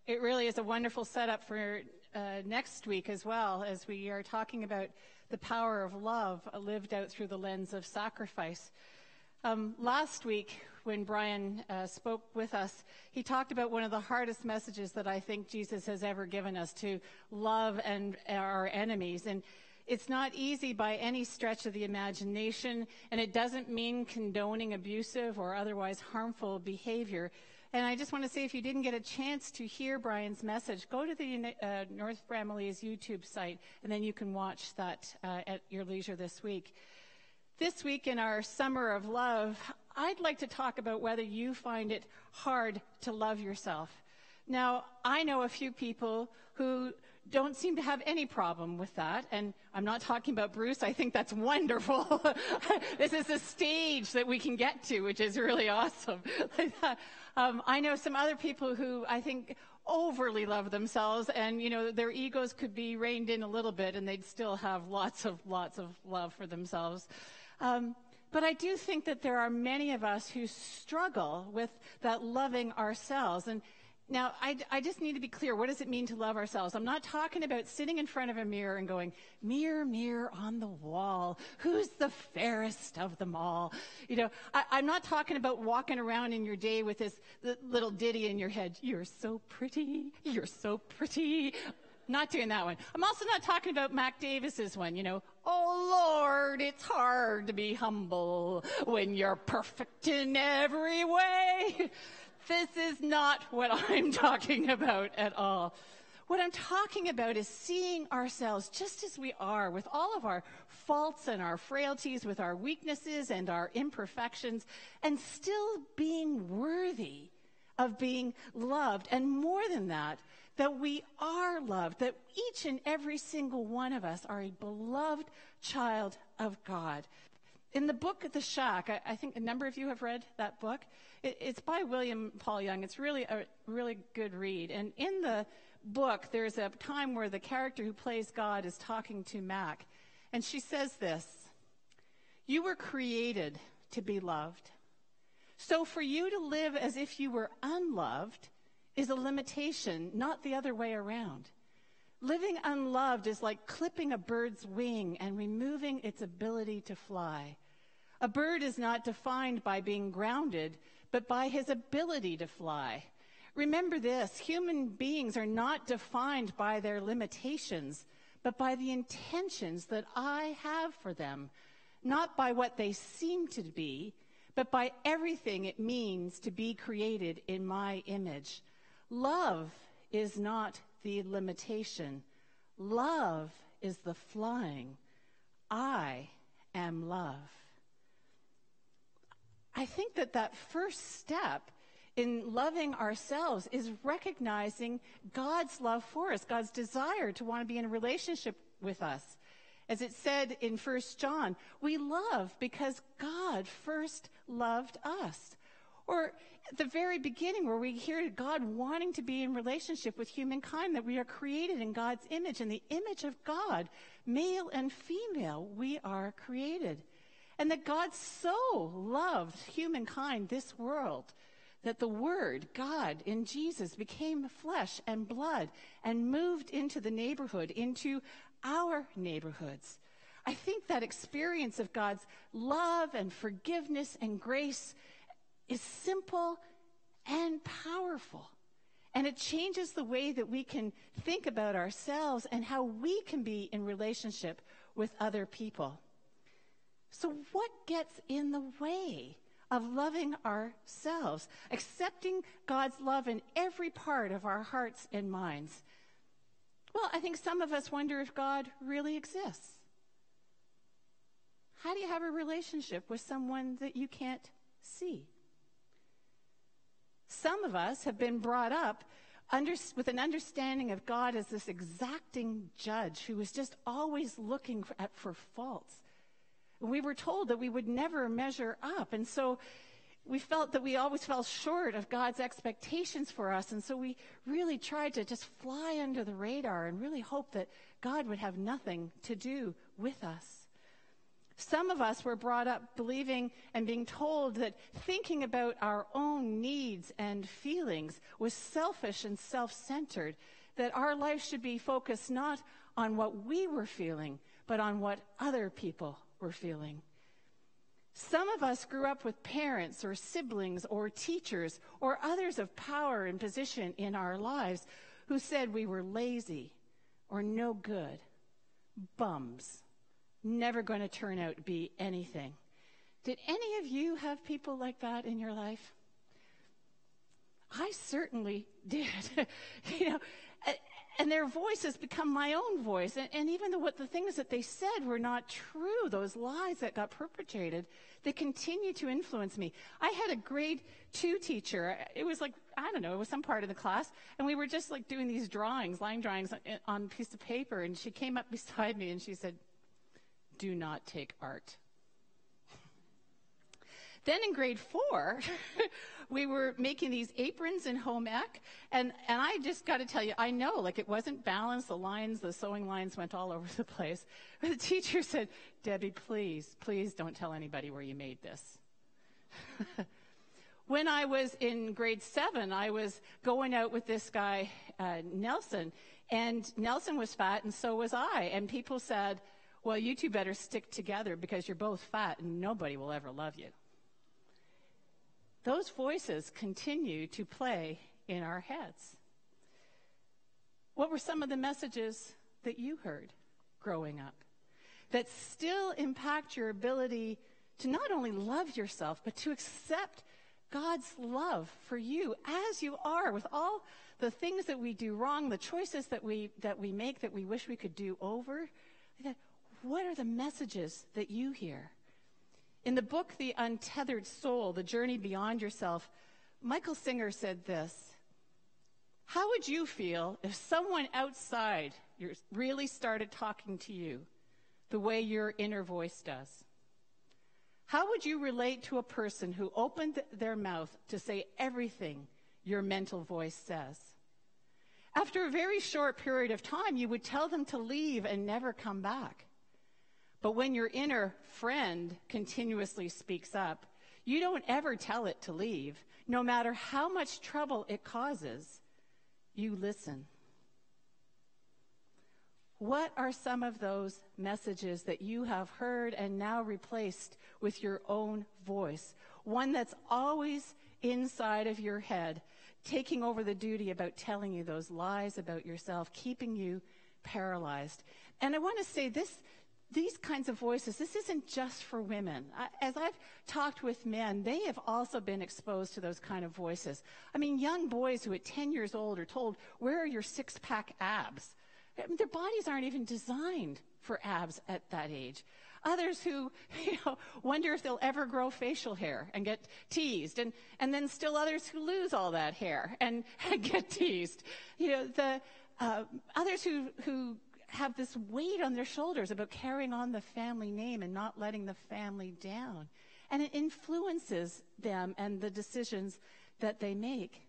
It really is a wonderful setup for next week as well, as we are talking about the power of love lived out through the lens of sacrifice. Last week, when Brian spoke with us, he talked about one of the hardest messages that I think Jesus has ever given us, to love and our enemies. And it's not easy by any stretch of the imagination, and it doesn't mean condoning abusive or otherwise harmful behavior. And I just want to say, if you didn't get a chance to hear Brian's message, go to the North Bramaley's YouTube site, and then you can watch that at your leisure this week. This week in our Summer of Love, I'd like to talk about whether you find it hard to love yourself. Now, I know a few people who don't seem to have any problem with that, and I'm not talking about Bruce. I think that's wonderful. This is a stage that we can get to, which is really awesome. I know some other people who I think overly love themselves, and their egos could be reined in a little bit, and they'd still have lots of love for themselves. But I do think that there are many of us who struggle with that loving ourselves. And now, I just need to be clear. What does it mean to love ourselves? I'm not talking about sitting in front of a mirror and going, "Mirror, mirror on the wall, who's the fairest of them all?" I'm not talking about walking around in your day with this little ditty in your head. "You're so pretty, you're so pretty." Not doing that one. I'm also not talking about Mac Davis's one, "Oh, Lord, it's hard to be humble when you're perfect in every way." This is not what I'm talking about at all. What I'm talking about is seeing ourselves just as we are, with all of our faults and our frailties, with our weaknesses and our imperfections, and still being worthy of being loved. And more than that we are loved, that each and every single one of us are a beloved child of God. In the book The Shack, I think a number of you have read that book. It's by William Paul Young. It's really a really good read. And in the book, there's a time where the character who plays God is talking to Mac. And she says this: "You were created to be loved. So for you to live as if you were unloved is a limitation, not the other way around. Living unloved is like clipping a bird's wing and removing its ability to fly. A bird is not defined by being grounded, but by his ability to fly. Remember this: human beings are not defined by their limitations, but by the intentions that I have for them, not by what they seem to be, but by everything it means to be created in my image. Love is not the limitation. Love is the flying. I am love." I think that first step in loving ourselves is recognizing God's love for us, God's desire to want to be in a relationship with us. As it said in 1 John, we love because God first loved us. Or at the very beginning, where we hear God wanting to be in relationship with humankind, that we are created in God's image. In the image of God, male and female, we are created. And that God so loved humankind, this world, that the Word, God, in Jesus, became flesh and blood and moved into the neighborhood, into our neighborhoods. I think that experience of God's love and forgiveness and grace is simple and powerful. And it changes the way that we can think about ourselves and how we can be in relationship with other people. So what gets in the way of loving ourselves, accepting God's love in every part of our hearts and minds? Well, I think some of us wonder if God really exists. How do you have a relationship with someone that you can't see? Some of us have been brought up with an understanding of God as this exacting judge who was just always looking for faults. We were told that we would never measure up, and so we felt that we always fell short of God's expectations for us, and so we really tried to just fly under the radar and really hope that God would have nothing to do with us. Some of us were brought up believing and being told that thinking about our own needs and feelings was selfish and self-centered, that our life should be focused not on what we were feeling, but on what other people were feeling. Some of us grew up with parents or siblings or teachers or others of power and position in our lives who said we were lazy or no good, bums, never going to turn out to be anything. Did any of you have people like that in your life? I certainly did. And their voices become my own voice. And even though the things that they said were not true, those lies that got perpetrated, they continue to influence me. I had a grade 2 teacher. It was like, I don't know, it was some part of the class. And we were just like doing these drawings, line drawings on a piece of paper. And she came up beside me and she said, "Do not take art." Then in grade 4, we were making these aprons in home ec, and I just got to tell you, I know, like it wasn't balanced, the sewing lines went all over the place. But the teacher said, "Debbie, please don't tell anybody where you made this." When I was in grade 7, I was going out with this guy, Nelson, and Nelson was fat and so was I, and people said, "Well, you two better stick together because you're both fat and nobody will ever love you." Those voices continue to play in our heads. What were some of the messages that you heard growing up that still impact your ability to not only love yourself, but to accept God's love for you as you are, with all the things that we do wrong, the choices that we make that we wish we could do over? What are the messages that you hear? In the book, The Untethered Soul, The Journey Beyond Yourself, Michael Singer said this: "How would you feel if someone outside really started talking to you the way your inner voice does? How would you relate to a person who opened their mouth to say everything your mental voice says? After a very short period of time, you would tell them to leave and never come back. But when your inner friend continuously speaks up, you don't ever tell it to leave, no matter how much trouble it causes. You listen." What are some of those messages that you have heard and now replaced with your own voice? One that's always inside of your head, taking over the duty about telling you those lies about yourself, keeping you paralyzed. And I want to say this, these kinds of voices, this isn't just for women. As I've talked with men, they have also been exposed to those kind of voices. I mean, young boys who at 10 years old are told, "Where are your six-pack abs?" I mean, their bodies aren't even designed for abs at that age. Others who, wonder if they'll ever grow facial hair and get teased. And then still others who lose all that hair and get teased. Others who have this weight on their shoulders about carrying on the family name and not letting the family down. And it influences them and the decisions that they make.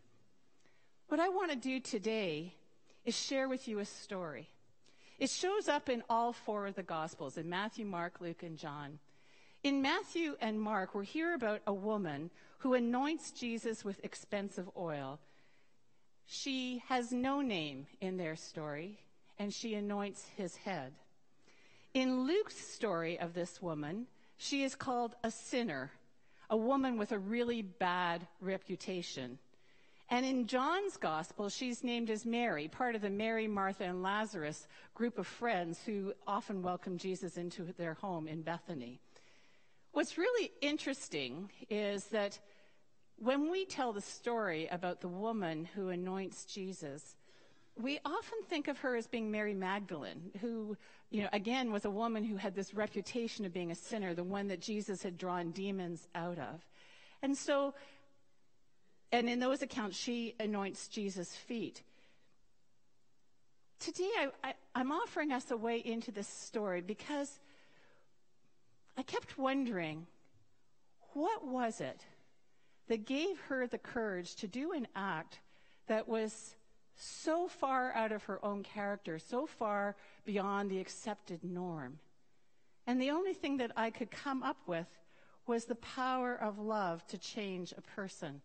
What I want to do today is share with you a story. It shows up in all 4 of the Gospels, in Matthew, Mark, Luke, and John. In Matthew and Mark, we hear about a woman who anoints Jesus with expensive oil. She has no name in their story, and she anoints his head. In Luke's story of this woman, she is called a sinner, a woman with a really bad reputation. And in John's gospel, she's named as Mary, part of the Mary, Martha, and Lazarus group of friends who often welcome Jesus into their home in Bethany. What's really interesting is that when we tell the story about the woman who anoints Jesus, we often think of her as being Mary Magdalene, who, again, was a woman who had this reputation of being a sinner, the one that Jesus had drawn demons out of. And in those accounts, she anoints Jesus' feet. Today, I'm offering us a way into this story because I kept wondering, what was it that gave her the courage to do an act that was so far out of her own character, so far beyond the accepted norm? And the only thing that I could come up with was the power of love to change a person.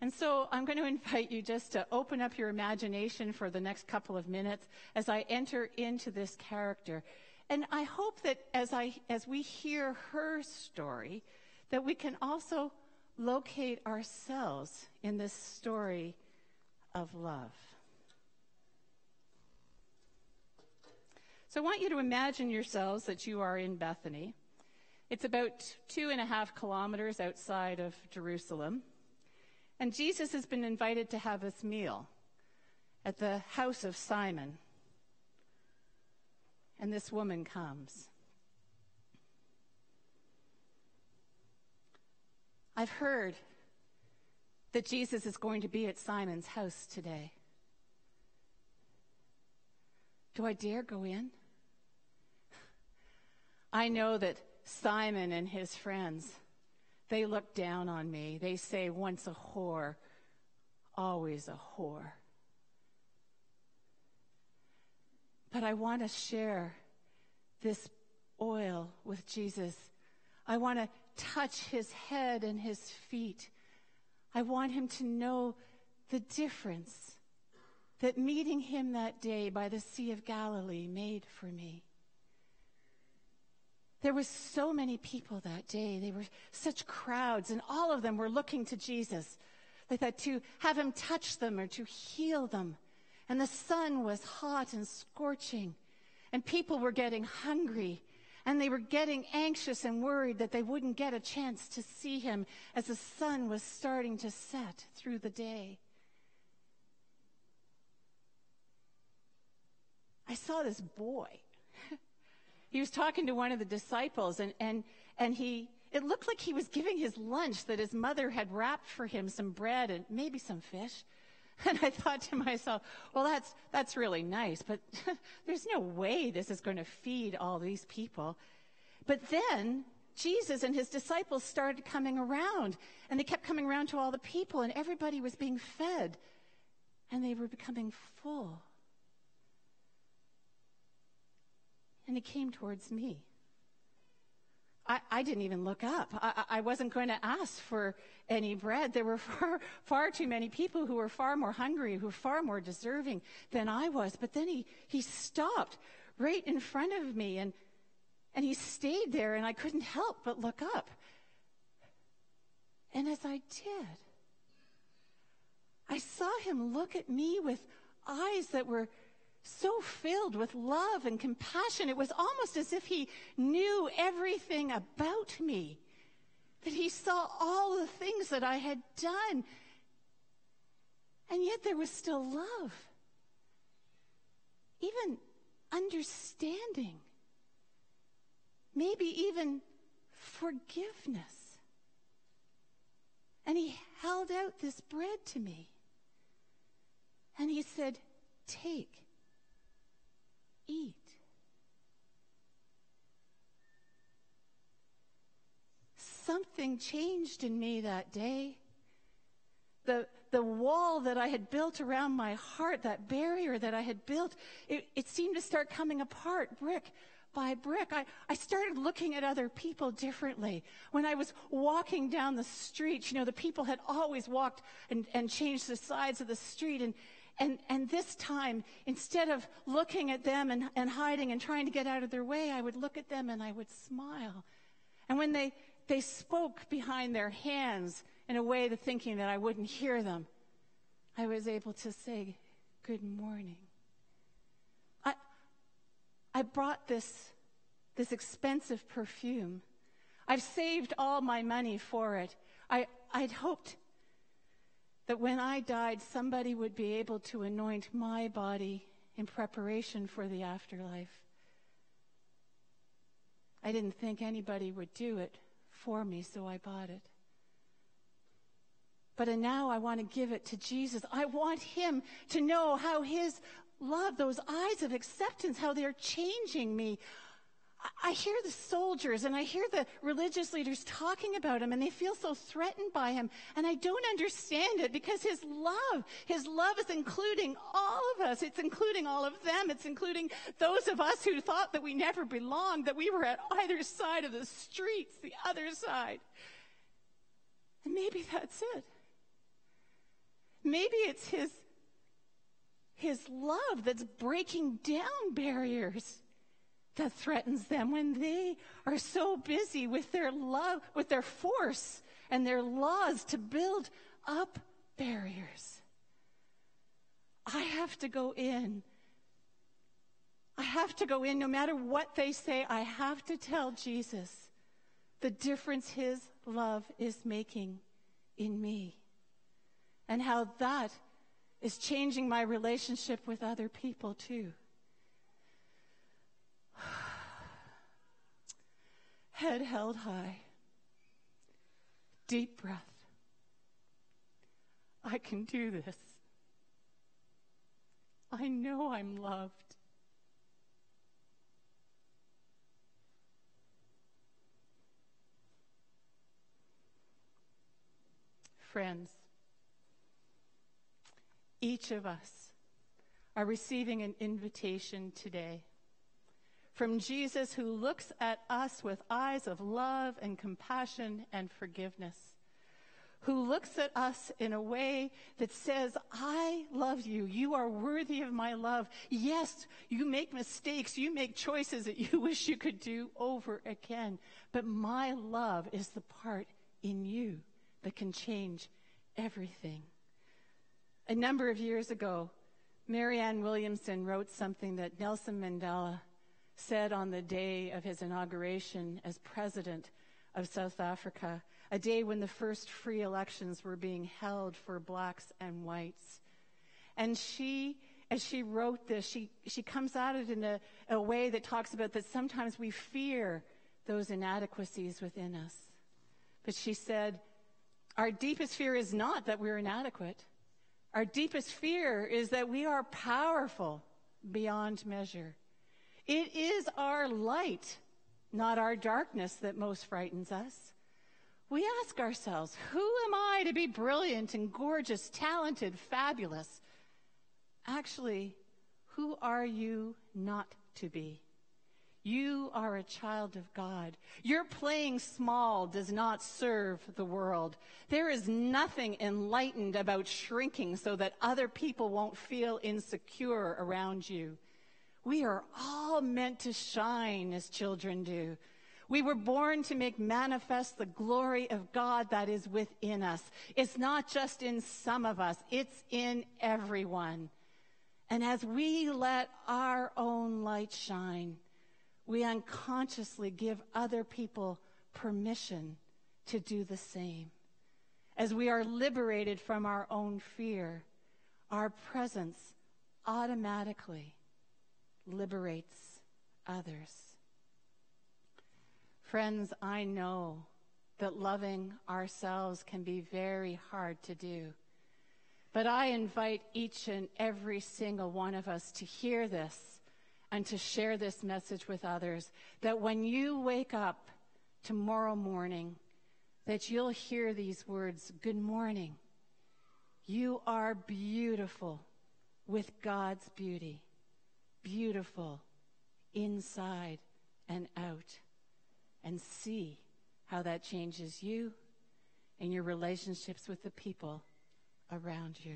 And so I'm going to invite you just to open up your imagination for the next couple of minutes as I enter into this character. And I hope that as we hear her story, that we can also locate ourselves in this story of love. So I want you to imagine yourselves that you are in Bethany. It's about 2.5 kilometers outside of Jerusalem. And Jesus has been invited to have this meal at the house of Simon. And this woman comes. I've heard that Jesus is going to be at Simon's house today. Do I dare go in? I know that Simon and his friends, they look down on me. They say, once a whore, always a whore. But I want to share this oil with Jesus. I want to touch his head and his feet. I want him to know the difference that meeting him that day by the Sea of Galilee made for me. There were so many people that day. They were such crowds, and all of them were looking to Jesus. They thought to have him touch them or to heal them. And the sun was hot and scorching, and people were getting hungry, and they were getting anxious and worried that they wouldn't get a chance to see him as the sun was starting to set through the day. I saw this boy. He was talking to one of the disciples, and it looked like he was giving his lunch that his mother had wrapped for him, some bread and maybe some fish. And I thought to myself, well, that's really nice, but there's no way this is going to feed all these people. But then Jesus and his disciples started coming around, and they kept coming around to all the people, and everybody was being fed, and they were becoming full. And he came towards me. I didn't even look up. I wasn't going to ask for any bread. There were far too many people who were far more hungry, who were far more deserving than I was. But then he stopped right in front of me, and he stayed there, and I couldn't help but look up. And as I did, I saw him look at me with eyes that were so filled with love and compassion. It was almost as if he knew everything about me, that he saw all the things that I had done. And yet there was still love, even understanding, maybe even forgiveness. And he held out this bread to me, and he said, "Take. Eat." Something changed in me that day. The wall that I had built around my heart, that barrier that I had built, it seemed to start coming apart brick by brick. I started looking at other people differently. When I was walking down the street, the people had always walked and changed the sides of the street, and this time, instead of looking at them and hiding and trying to get out of their way, I would look at them and I would smile. And when they spoke behind their hands in a way of thinking that I wouldn't hear them, I was able to say, "Good morning." I brought this expensive perfume. I've saved all my money for it. I'd hoped that when I died, somebody would be able to anoint my body in preparation for the afterlife. I didn't think anybody would do it for me, so I bought it. But now I want to give it to Jesus. I want him to know how his love, those eyes of acceptance, how they're changing me. I hear the soldiers and I hear the religious leaders talking about him, and they feel so threatened by him. And I don't understand it, because his love is including all of us. It's including all of them. It's including those of us who thought that we never belonged, that we were at either side of the streets, the other side. And maybe that's it. Maybe it's his love that's breaking down barriers that threatens them when they are so busy with their love, with their force and their laws to build up barriers. I have to go in. I have to go in no matter what they say. I have to tell Jesus the difference his love is making in me, and how that is changing my relationship with other people too. Head held high. Deep breath. I can do this. I know I'm loved. Friends, each of us are receiving an invitation today from Jesus, who looks at us with eyes of love and compassion and forgiveness, who looks at us in a way that says, I love you. You are worthy of my love. Yes, you make mistakes. You make choices that you wish you could do over again. But my love is the part in you that can change everything. A number of years ago, Marianne Williamson wrote something that Nelson Mandela said on the day of his inauguration as president of South Africa, a day when the first free elections were being held for blacks and whites. And she, as she wrote this, she comes at it in a way that talks about that sometimes we fear those inadequacies within us. But she said, our deepest fear is not that we're inadequate. Our deepest fear is that we are powerful beyond measure. It is our light, not our darkness, that most frightens us. We ask ourselves, who am I to be brilliant and gorgeous, talented, fabulous? Actually, who are you not to be? You are a child of God. Your playing small does not serve the world. There is nothing enlightened about shrinking so that other people won't feel insecure around you. We are all meant to shine as children do. We were born to make manifest the glory of God that is within us. It's not just in some of us, it's in everyone. And as we let our own light shine, we unconsciously give other people permission to do the same. As we are liberated from our own fear, our presence automatically liberates others. Friends, I know that loving ourselves can be very hard to do. But I invite each and every single one of us to hear this and to share this message with others, that when you wake up tomorrow morning, that you'll hear these words, good morning. You are beautiful with God's beauty. Beautiful inside and out, and see how that changes you and your relationships with the people around you.